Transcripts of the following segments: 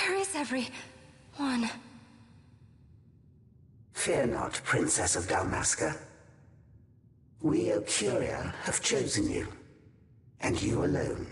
Where is everyone? Fear not, Princess of Dalmasca. We, Ocuria, have chosen you, and you alone.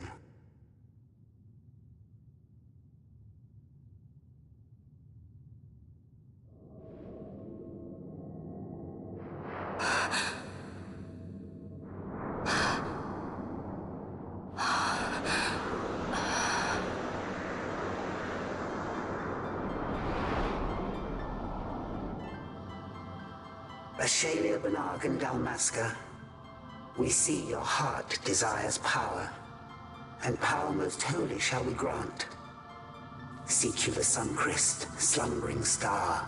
Ashalia Banag and Dalmasca, we see your heart desires power, and power most holy shall we grant. Seek you the sun-crest, slumbering star.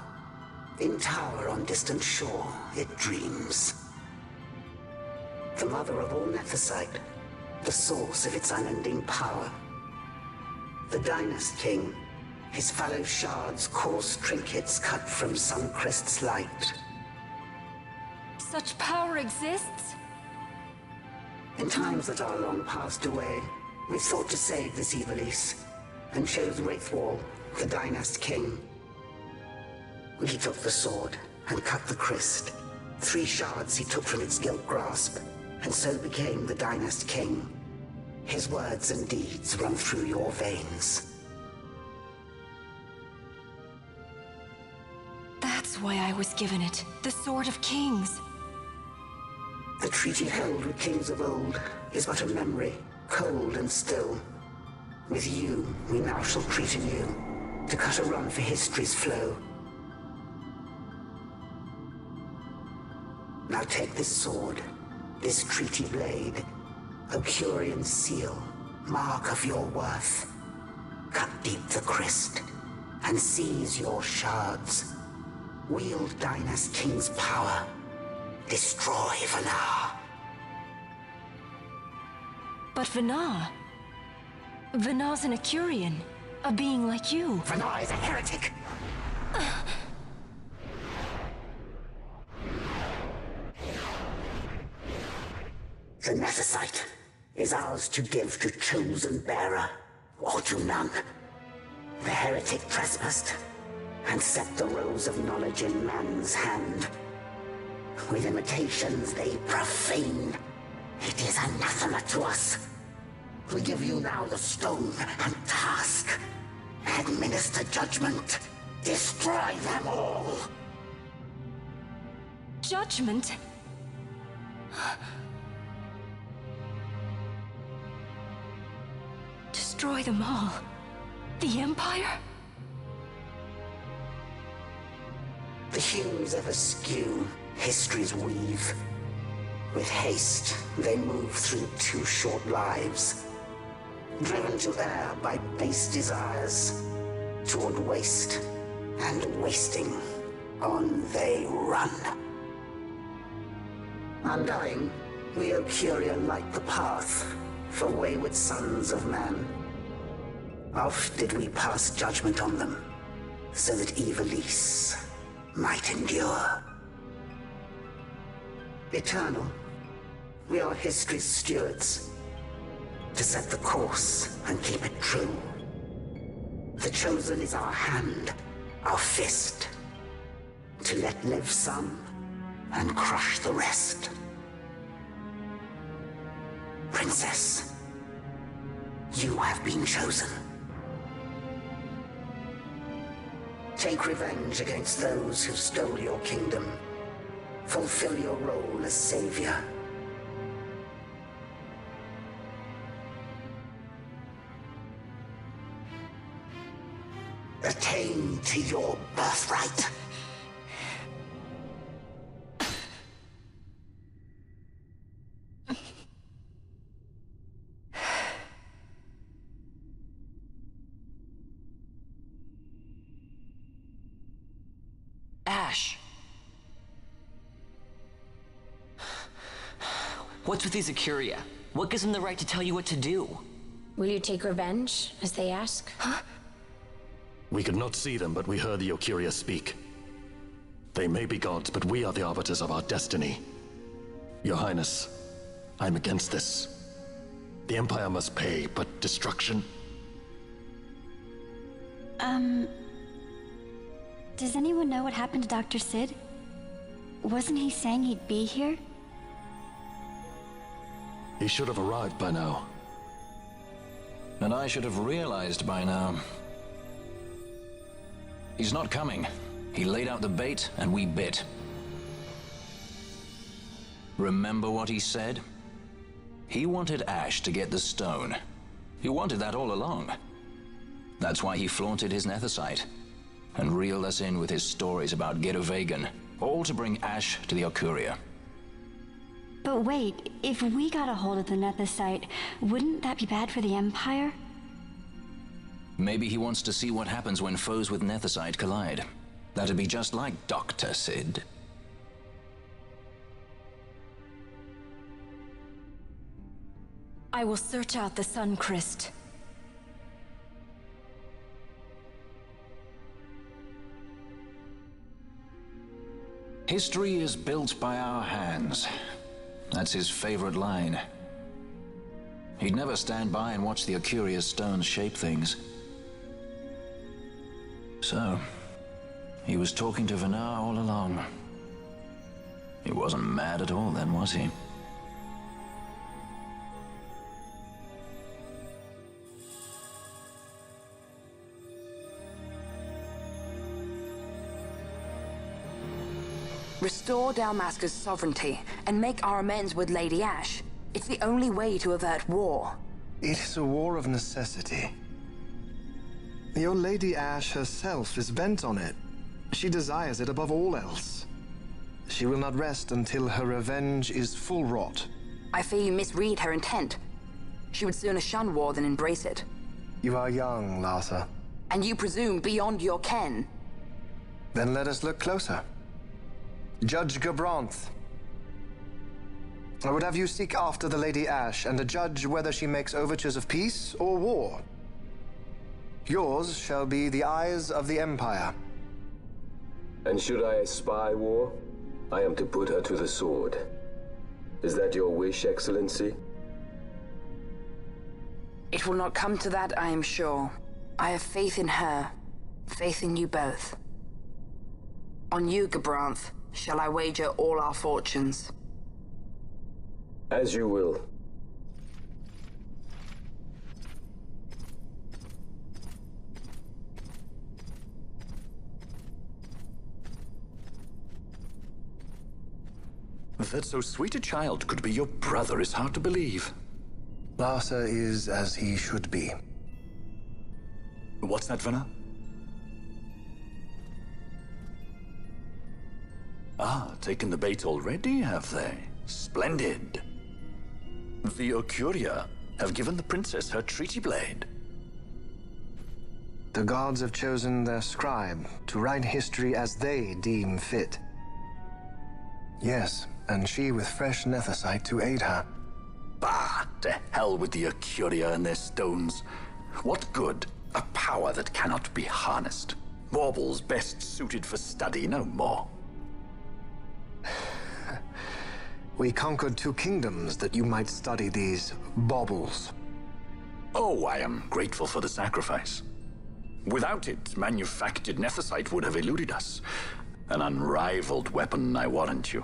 In tower on distant shore, it dreams. The mother of all Nephesite, the source of its unending power. The Dynast King, his fallow shards coarse trinkets cut from sun-crest's light. Such power exists? In times that are long passed away, we thought to save this Evilise, and chose Wraithwall, the Dynast King. He took the sword and cut the crest. 3 shards he took from its gilt grasp, and so became the Dynast King. His words and deeds run through your veins. That's why I was given it, the Sword of Kings. The treaty held with kings of old is but a memory, cold and still. With you, we now shall treat anew, to cut a run for history's flow. Now take this sword, this treaty blade, Ocurian seal, mark of your worth. Cut deep the crest, and seize your shards. Wield Dynast King's power. Destroy Vanar. But Vanar? Vanar's an Ocurian, a being like you. Vanar is a heretic. The Nephesite is ours to give to chosen bearer, or to none. The heretic trespassed, and set the rose of knowledge in man's hand. With imitations they profane. It is anathema to us. We give you now the stone and task. Administer judgment. Destroy them all! Judgment? Destroy them all? The Empire? The hues ever skew history's weave. With haste, they move through too short lives. Driven to err by base desires, toward waste and wasting, on they run. Undying, we Ocuria light the path for wayward sons of man. Oft did we pass judgment on them, so that Ivalice might endure. Eternal, we are history's stewards, to set the course and keep it true. The chosen is our hand, our fist, to let live some and crush the rest. Princess, you have been chosen. Take revenge against those who stole your kingdom. Fulfill your role as savior. Attain to your birthright. Ash! What's with these Ocuria? What gives them the right to tell you what to do? Will you take revenge, as they ask? Huh? We could not see them, but we heard the Ocuria speak. They may be gods, but we are the arbiters of our destiny. Your Highness, I'm against this. The Empire must pay, but destruction? Does anyone know what happened to Dr. Sid? Wasn't he saying he'd be here? He should have arrived by now. And I should have realized by now. He's not coming. He laid out the bait, and we bit. Remember what he said? He wanted Ash to get the stone. He wanted that all along. That's why he flaunted his nethicite, and reeled us in with his stories about Gidovegan, all to bring Ash to the Ocuria. But wait, if we got a hold of the nethicite, wouldn't that be bad for the Empire? Maybe he wants to see what happens when foes with nethicite collide. That'd be just like Dr. Sid. I will search out the Sun Crest. History is built by our hands. That's his favorite line. He'd never stand by and watch the Ocuria's stones shape things. So, he was talking to Vanar all along. He wasn't mad at all then, was he? Restore Dalmasca's sovereignty and make our amends with Lady Ash. It's the only way to avert war. It is a war of necessity. Your Lady Ash herself is bent on it. She desires it above all else. She will not rest until her revenge is full wrought. I fear you misread her intent. She would sooner shun war than embrace it. You are young, Larsa. And you presume beyond your ken. Then let us look closer. Judge Gabranth. I would have you seek after the Lady Ash and judge whether she makes overtures of peace or war. Yours shall be the eyes of the Empire. And should I espy war, I am to put her to the sword. Is that your wish, Excellency? It will not come to that, I am sure. I have faith in her, faith in you both. On you, Gabranth, shall I wager all our fortunes? As you will. That so sweet a child could be your brother is hard to believe. Larsa is as he should be. What's that, Vena? Ah, taken the bait already, have they? Splendid. The Ocuria have given the princess her treaty blade. The gods have chosen their scribe to write history as they deem fit. Yes, and she with fresh nethicite to aid her. Bah! To hell with the Ocuria and their stones. What good? A power that cannot be harnessed. Baubles best suited for study, no more. We conquered 2 kingdoms that you might study these baubles. Oh, I am grateful for the sacrifice. Without it, manufactured nethicite would have eluded us. An unrivaled weapon, I warrant you.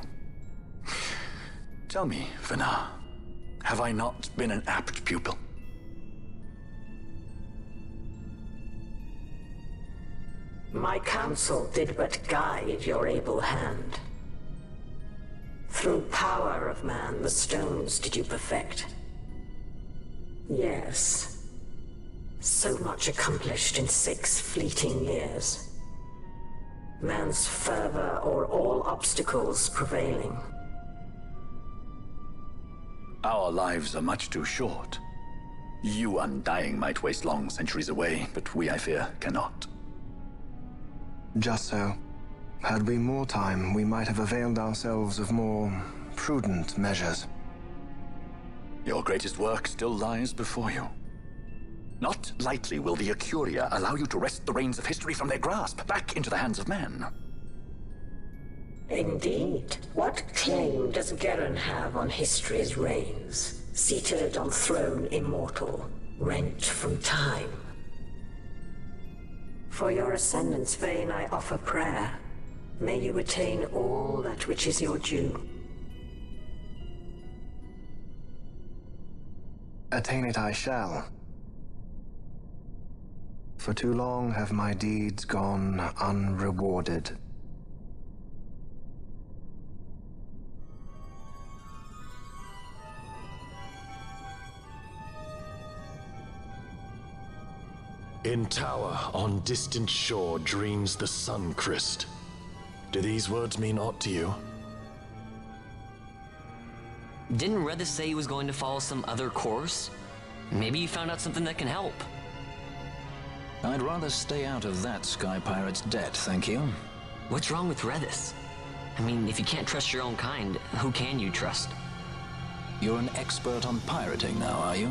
Tell me, Vena, have I not been an apt pupil? My counsel did but guide your able hand. Through power of man, the stones did you perfect. Yes. So much accomplished in 6 fleeting years. Man's fervor o'er all obstacles prevailing. Our lives are much too short. You undying might waste long centuries away, but we, I fear, cannot. Just so. Had we more time, we might have availed ourselves of more prudent measures. Your greatest work still lies before you. Not lightly will the Ocuria allow you to wrest the reins of history from their grasp, back into the hands of man. Indeed. What claim does Garen have on history's reins, seated on throne immortal, rent from time? For your ascendant's vein I offer prayer. May you attain all that which is your due. Attain it I shall. For too long have my deeds gone unrewarded. In tower on distant shore dreams the sun Christ. Do these words mean aught to you? Didn't Redis say he was going to follow some other course? Maybe you found out something that can help. I'd rather stay out of that Sky Pirate's debt, thank you. What's wrong with Redis? I mean, if you can't trust your own kind, who can you trust? You're an expert on pirating now, are you?